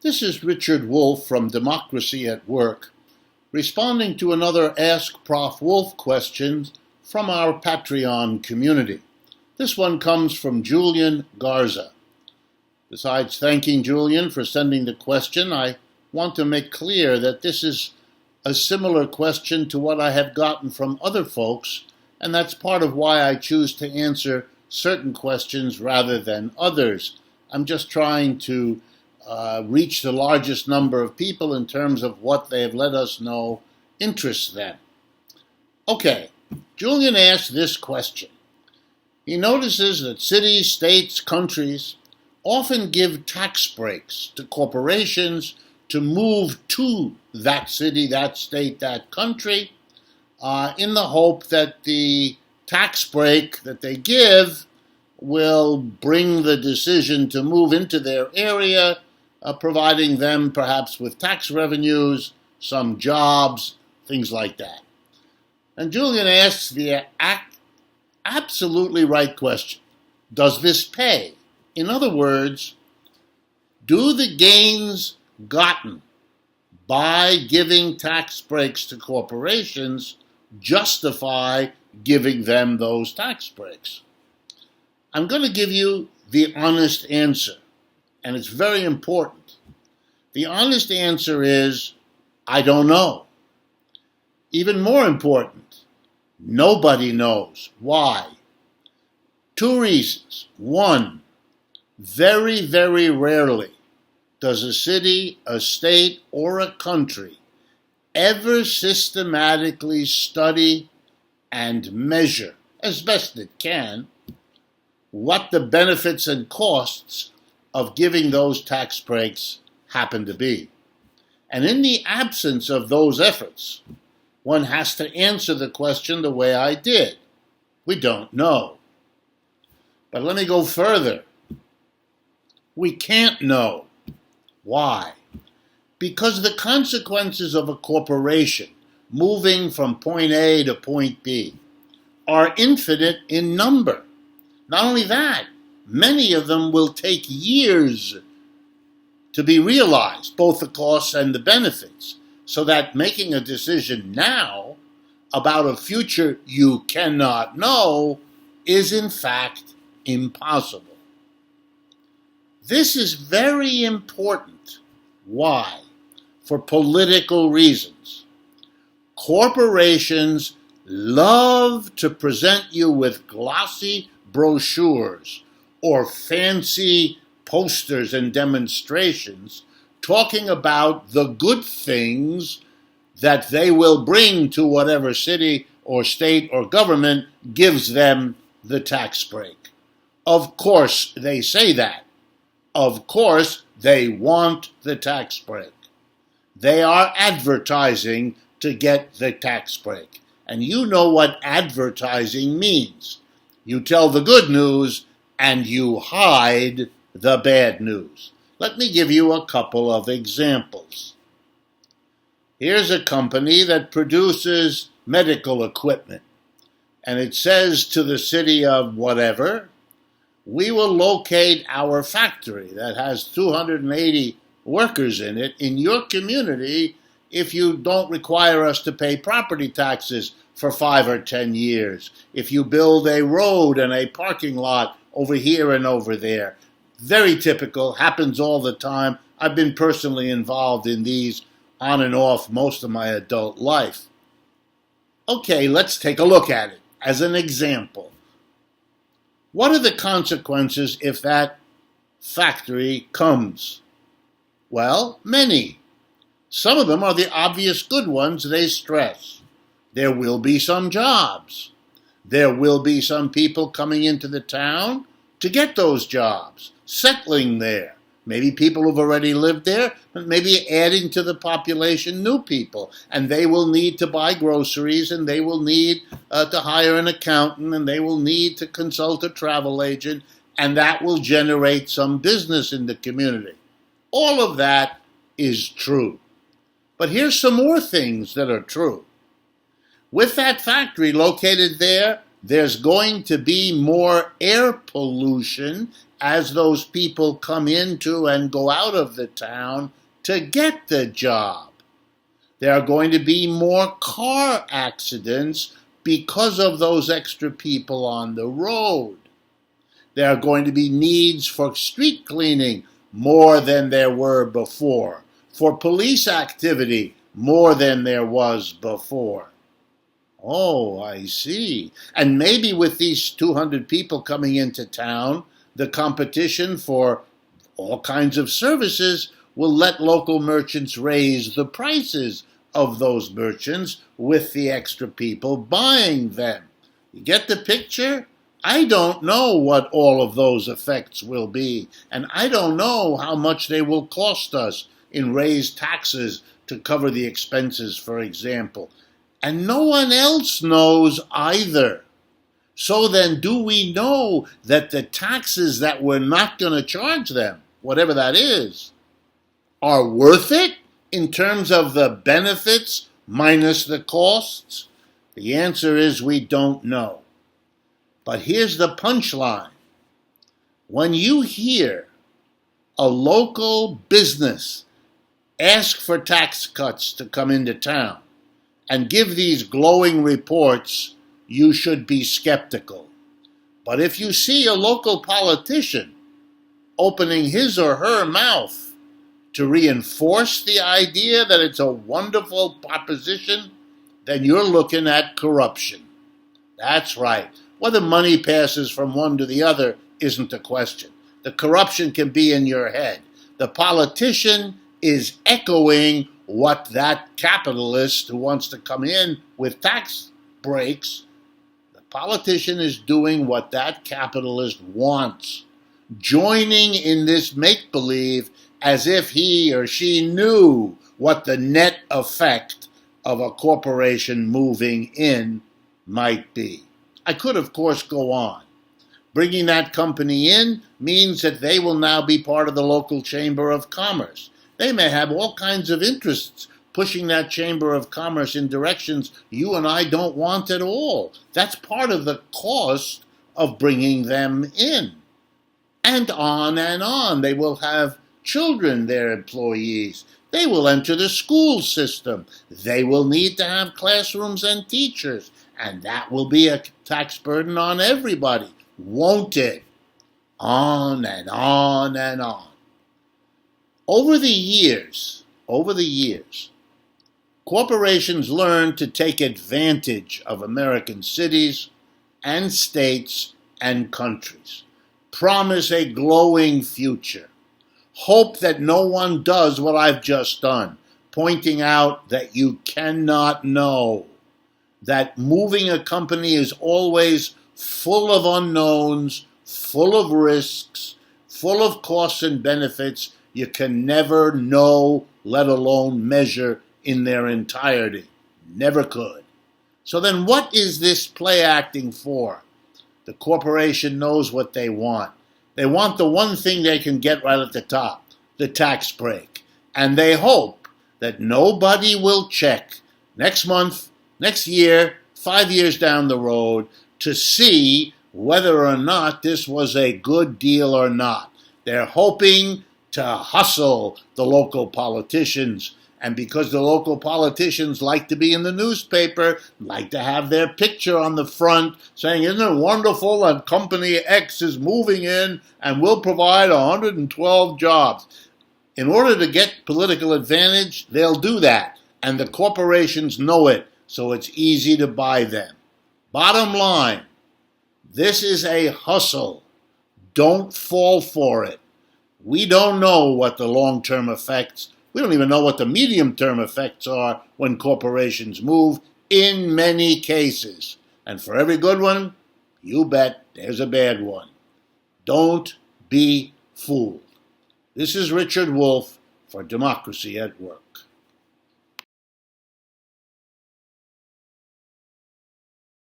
This is Richard Wolff from Democracy at Work, responding to another AskProfWolff question from our Patreon community. This one comes from Julian Garza. Besides thanking Julian for sending the question, I want to make clear that this is a similar question to what I have gotten from other folks, and that's part of why I choose to answer certain questions rather than others. I'm just trying to reach the largest number of people in terms of what they have let us know interests them. Okay, Julian asked this question. He notices that cities, states, countries often give tax breaks to corporations to move to that city, that state, that country, in the hope that the tax break that they give will bring the decision to move into their area, providing them perhaps with tax revenues, some jobs, things like that. And Julian asks the absolutely right question. Does this pay? In other words, do the gains gotten by giving tax breaks to corporations justify giving them those tax breaks? I'm going to give you the honest answer, and it's very important. The honest answer is, I don't know. Even more important, nobody knows. Why? Two reasons. One, very, very rarely does a city, a state, or a country ever systematically study and measure, as best it can, what the benefits and costs of giving those tax breaks happen to be. And in the absence of those efforts, one has to answer the question the way I did. We don't know. But let me go further. We can't know. Why? Because the consequences of a corporation moving from point A to point B are infinite in number. Not only that, many of them will take years to be realized, both the costs and the benefits, so that making a decision now about a future you cannot know is in fact impossible. This is very important. Why? For political reasons. Corporations love to present you with glossy brochures or fancy posters and demonstrations talking about the good things that they will bring to whatever city or state or government gives them the tax break. Of course they say that. Of course they want the tax break. They are advertising to get the tax break. And you know what advertising means. You tell the good news and you hide the bad news. Let me give you a couple of examples. Here's a company that produces medical equipment, and it says to the city of whatever, we will locate our factory that has 280 workers in it in your community if you don't require us to pay property taxes for 5 or 10 years, if you build a road and a parking lot over here and over there. Very typical, happens all the time. I've been personally involved in these on and off most of my adult life. Okay, let's take a look at it as an example. What are the consequences if that factory comes? Well, many. Some of them are the obvious good ones they stress. There will be some jobs. There will be some people coming into the town to get those jobs, settling there. Maybe people who've already lived there, but maybe adding to the population new people. And they will need to buy groceries, and they will need to hire an accountant, and they will need to consult a travel agent, and that will generate some business in the community. All of that is true. But here's some more things that are true. With that factory located there, there's going to be more air pollution as those people come into and go out of the town to get the job. There are going to be more car accidents because of those extra people on the road. There are going to be needs for street cleaning more than there were before, for police activity more than there was before. Oh, I see. And maybe with these 200 people coming into town, the competition for all kinds of services will let local merchants raise the prices of those merchants with the extra people buying them. You get the picture? I don't know what all of those effects will be, and I don't know how much they will cost us in raised taxes to cover the expenses, for example. And no one else knows either. So then, do we know that the taxes that we're not going to charge them, whatever that is, are worth it in terms of the benefits minus the costs? The answer is we don't know. But here's the punchline. When you hear a local business ask for tax cuts to come into town and give these glowing reports, you should be skeptical. But if you see a local politician opening his or her mouth to reinforce the idea that it's a wonderful proposition, then you're looking at corruption. That's right. Whether money passes from one to the other isn't the question. The corruption can be in your head. The politician is echoing what that capitalist who wants to come in with tax breaks, the politician is doing what that capitalist wants, joining in this make-believe as if he or she knew what the net effect of a corporation moving in might be. I could, of course, go on. Bringing that company in means that they will now be part of the local Chamber of Commerce. They may have all kinds of interests pushing that Chamber of Commerce in directions you and I don't want at all. That's part of the cost of bringing them in. And on. They will have children, their employees. They will enter the school system. They will need to have classrooms and teachers. And that will be a tax burden on everybody, won't it? On and on and on. Over the years, corporations learned to take advantage of American cities and states and countries, promise a glowing future, hope that no one does what I've just done, pointing out that you cannot know, that moving a company is always full of unknowns, full of risks, full of costs and benefits you can never know, let alone measure in their entirety. Never could. So then what is this play acting for? The corporation knows what they want. They want the one thing they can get right at the top, the tax break. And they hope that nobody will check next month, next year, 5 years down the road to see whether or not this was a good deal or not. They're hoping to hustle the local politicians. And because the local politicians like to be in the newspaper, like to have their picture on the front saying, isn't it wonderful that Company X is moving in and will provide 112 jobs? In order to get political advantage, they'll do that. And the corporations know it, so it's easy to buy them. Bottom line, this is a hustle. Don't fall for it. We don't know what the long-term effects, we don't even know what the medium-term effects are when corporations move in many cases. And for every good one, you bet there's a bad one. Don't be fooled. This is Richard Wolff for Democracy at Work.